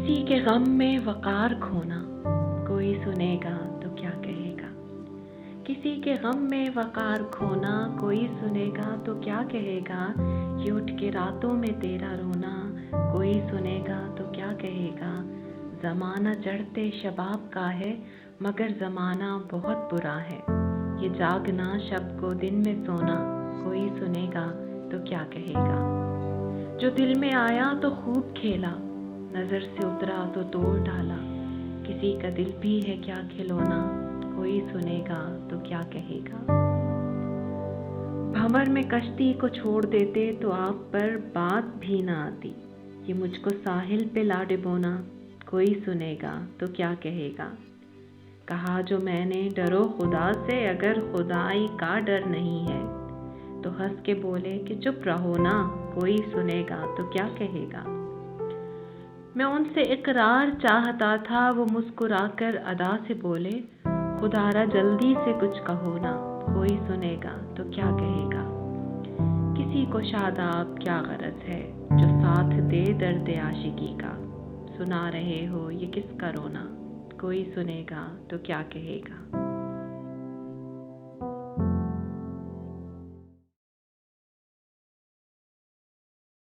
کسی کے غم میں وقار کھونا کوئی سنے گا تو کیا کہے گا. کسی کے غم میں وقار کھونا کوئی سنے گا تو کیا کہے گا. یہ اٹھ کے راتوں میں تیرا رونا کوئی سنے گا تو کیا کہے گا. زمانہ چڑھتے شباب کا ہے مگر زمانہ بہت برا ہے. یہ جاگنا شب کو دن میں سونا کوئی سنے گا تو کیا کہے گا. جو دل میں آیا تو خوب کھیلا نظر سے اترا تو توڑ ڈالا. کسی کا دل بھی ہے کیا کھلونا کوئی سنے گا تو کیا کہے گا. بھنور میں کشتی کو چھوڑ دیتے تو آپ پر بات بھی نہ آتی. یہ مجھ کو ساحل پہ لا ڈبونا کوئی سنے گا تو کیا کہے گا. کہا جو میں نے ڈرو خدا سے اگر خدائی کا ڈر نہیں ہے. تو ہنس کے بولے کہ چپ رہو نا کوئی سنے گا تو کیا کہے گا. میں ان سے اقرار چاہتا تھا وہ مسکرا کر ادا سے بولے خدا را جلدی سے کچھ کہو نا کوئی سنے گا تو کیا کہے گا. کسی کو شاداب کیا غرض ہے جو ساتھ دے درد عاشقی کا. سنا رہے ہو یہ کس کا رونا کوئی سنے گا تو کیا کہے گا.